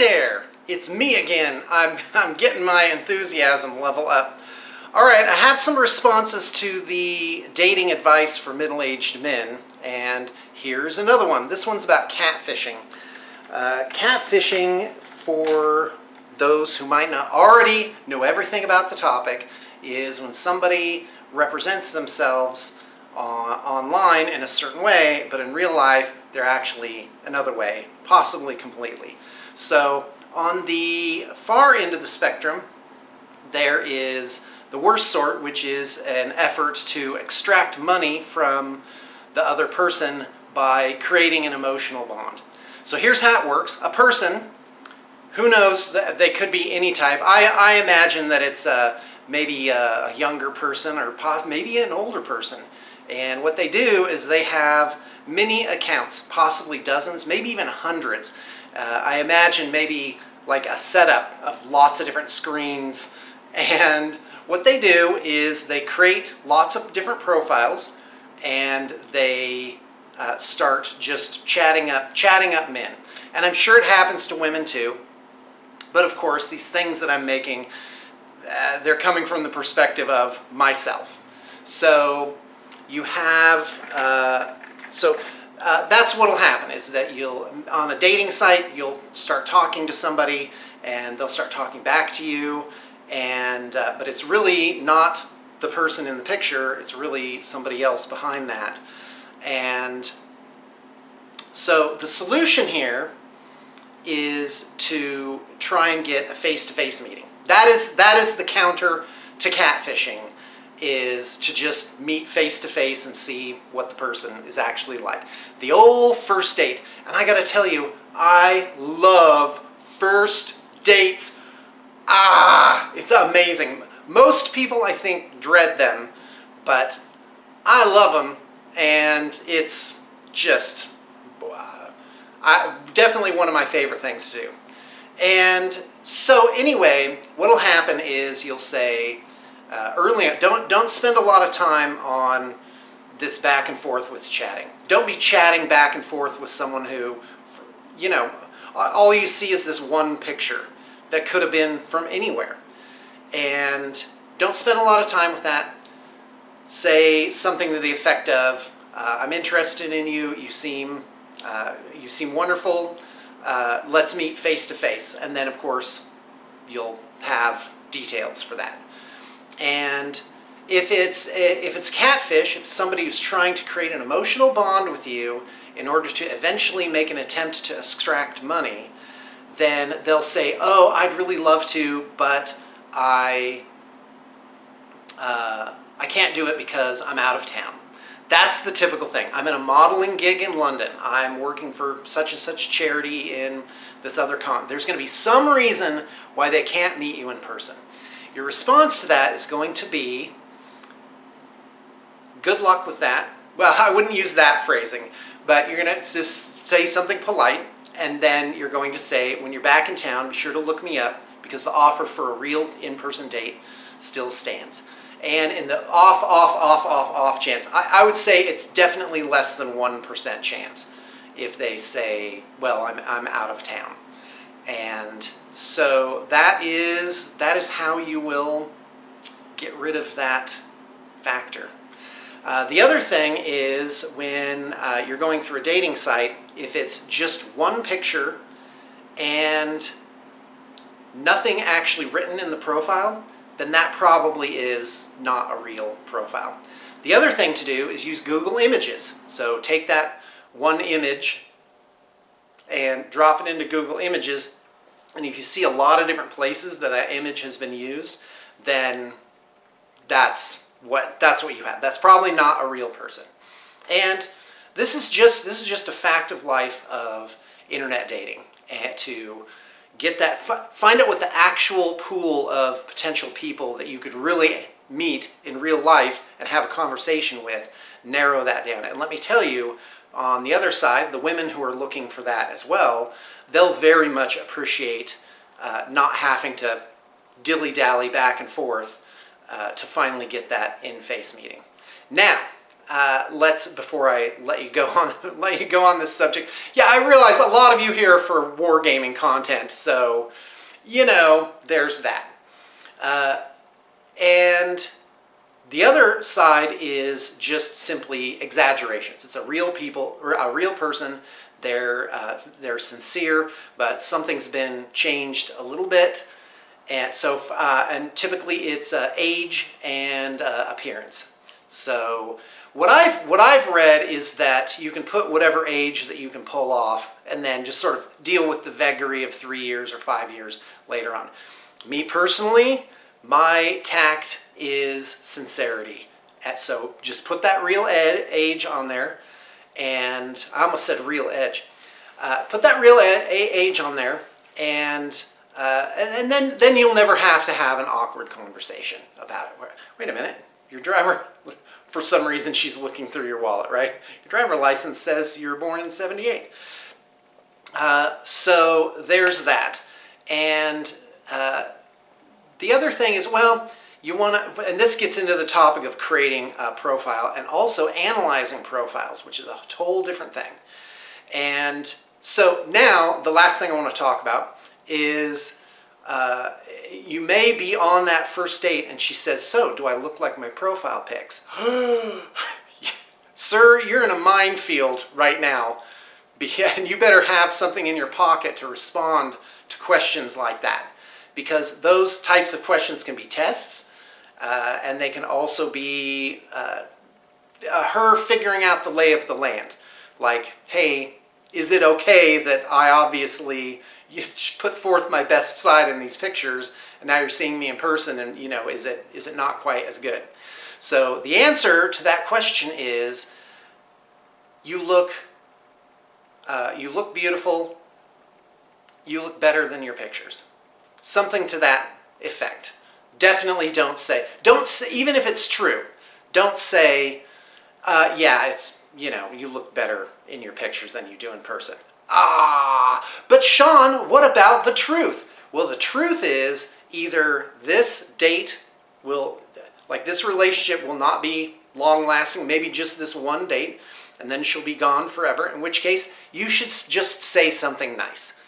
there! It's me again. I'm getting my enthusiasm level up. Alright, I had some responses to the dating advice for middle-aged men, and here's another one. This one's about catfishing. Catfishing, for those who might not already know everything about the topic, is when somebody represents themselves online in a certain way, but in real life they're actually another way, possibly completely. So on the far end of the spectrum, there is the worst sort, which is an effort to extract money from the other person by creating an emotional bond. So here's how it works. A person, who knows, they could be any type. I imagine that it's maybe a younger person or maybe an older person. And what they do is they have many accounts, possibly dozens, maybe even hundreds. I imagine maybe like a setup of lots of different screens. And what they do is they create lots of different profiles, and they start just chatting up men. And I'm sure it happens to women too. But of course, these things that I'm making, they're coming from the perspective of myself. So you have, that's what'll happen, is that on a dating site, you'll start talking to somebody and they'll start talking back to you, and but it's really not the person in the picture, it's really somebody else behind that. And so the solution here is to try and get a face-to-face meeting. That is the counter to catfishing, is to just meet face-to-face and see what the person is actually like. The old first date. And I gotta tell you, I love first dates. It's amazing. Most people, I think, dread them, but I love them, and it's just definitely one of my favorite things to do. And so anyway, what'll happen is you'll say early on, don't spend a lot of time on this back and forth with chatting. Don't be chatting back and forth with someone who, you know, all you see is this one picture that could have been from anywhere. And don't spend a lot of time with that. Say something to the effect of, I'm interested in you, you seem wonderful, let's meet face to face. And then of course you'll have details for that. And if it's catfish, if it's somebody who's trying to create an emotional bond with you in order to eventually make an attempt to extract money, then they'll say, oh, I'd really love to, but I can't do it because I'm out of town. That's the typical thing. I'm in a modeling gig in London. I'm working for such and such charity in this other continent. There's going to be some reason why they can't meet you in person. Your response to that is going to be, good luck with that. Well, I wouldn't use that phrasing, but you're going to just say something polite, and then you're going to say, when you're back in town, be sure to look me up, because the offer for a real in-person date still stands. And in the off chance, I would say it's definitely less than 1% chance if they say, well, I'm out of town. And so that is how you will get rid of that factor. The other thing is when you're going through a dating site, if it's just one picture and nothing actually written in the profile, then that probably is not a real profile. The other thing to do is use Google Images. So take that one image and drop it into Google Images, and if you see a lot of different places that image has been used, then that's what you have. That's probably not a real person. And this is just a fact of life of internet dating, and to get that, find out what the actual pool of potential people that you could really meet in real life and have a conversation with, narrow that down. And let me tell you, on the other side, the women who are looking for that as well, they'll very much appreciate not having to dilly-dally back and forth to finally get that in-face meeting. Now, before I let you go on this subject. Yeah, I realize a lot of you here are for wargaming content, so there's that. And the other side is just simply exaggerations. It's a real person. They're sincere, but something's been changed a little bit, and and typically it's age and appearance. So what I've read is that you can put whatever age that you can pull off, and then just sort of deal with the vagary of 3 years or 5 years later on. Me personally, my tact is sincerity. So just put that real age on there, and I almost said real edge. Put that real age on there, and then you'll never have to have an awkward conversation about it. Wait a minute, your driver, for some reason she's looking through your wallet, right? Your driver license says you were born in '78. So there's that. And the other thing is, well, you want to, and this gets into the topic of creating a profile and also analyzing profiles, which is a whole different thing. And so now the last thing I want to talk about is you may be on that first date and she says, so do I look like my profile pics? Sir, you're in a minefield right now, and you better have something in your pocket to respond to questions like that, because those types of questions can be tests, and they can also be her figuring out the lay of the land. Like, hey, is it okay that I obviously put forth my best side in these pictures, and now you're seeing me in person, and is it not quite as good? So the answer to that question is, you look beautiful. You look better than your pictures. Something to that effect. Definitely don't say, even if it's true, don't say, yeah, it's, you look better in your pictures than you do in person. But Sean, what about the truth? Well, the truth is either this date this relationship will not be long lasting, maybe just this one date, and then she'll be gone forever, in which case you should just say something nice.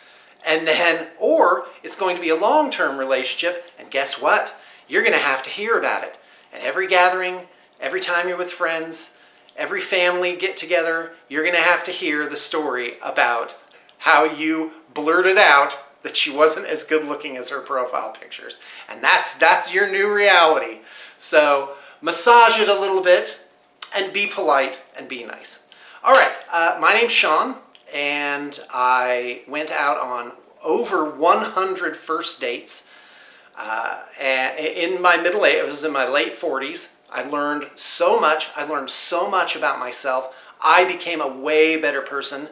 And then, or it's going to be a long-term relationship, and guess what? You're going to have to hear about it. At every gathering, every time you're with friends, every family get-together, you're going to have to hear the story about how you blurted out that she wasn't as good-looking as her profile pictures. And that's your new reality. So massage it a little bit, and be polite, and be nice. All right, my name's Sean, and I went out on over 100 first dates. In my middle age, it was in my late 40s. I learned so much. I learned so much about myself. I became a way better person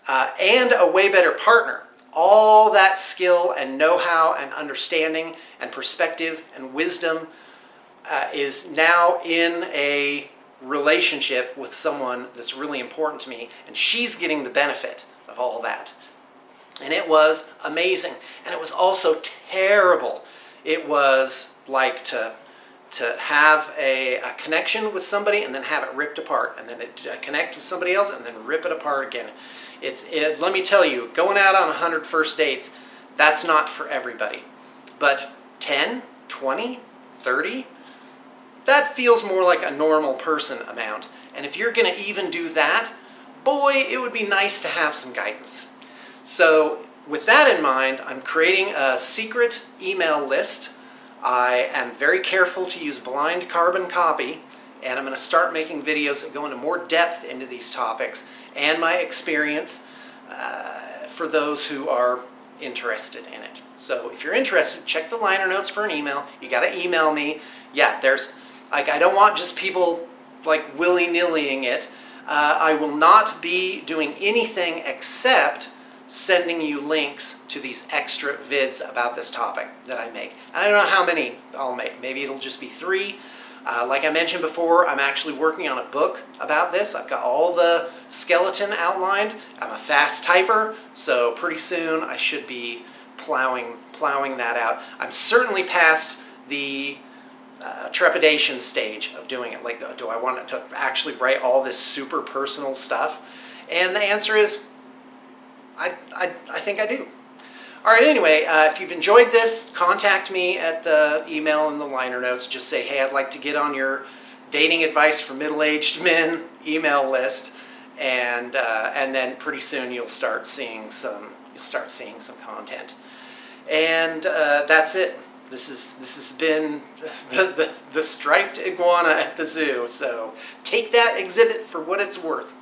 and a way better partner. All that skill and know-how and understanding and perspective and wisdom is now in a relationship with someone that's really important to me, and she's getting the benefit of all that. And it was amazing, and it was also terrible. It was like to have a connection with somebody and then have it ripped apart, and then connect with somebody else and then rip it apart again. Let me tell you, going out on 100 first dates, that's not for everybody. But 10, 20, 30, that feels more like a normal person amount. And if you're going to even do that, boy, it would be nice to have some guidance. So with that in mind, I'm creating a secret email list. I am very careful to use blind carbon copy, and I'm going to start making videos that go into more depth into these topics and my experience for those who are interested in it. So if you're interested, check the liner notes for an email. You got to email me. Yeah, I don't want just people like willy-nillying it. I will not be doing anything except sending you links to these extra vids about this topic that I make. I don't know how many I'll make. Maybe it'll just be 3. Like I mentioned before, I'm actually working on a book about this. I've got all the skeleton outlined. I'm a fast typer, so pretty soon I should be plowing that out. I'm certainly past the trepidation stage of doing it. Like, do I want to actually write all this super personal stuff? And the answer is, I think I do. All right, anyway, if you've enjoyed this, contact me at the email in the liner notes. Just say, hey, I'd like to get on your dating advice for middle-aged men email list, and then pretty soon you'll start seeing some content. And that's it. This has been the striped iguana at the zoo. So take that exhibit for what it's worth.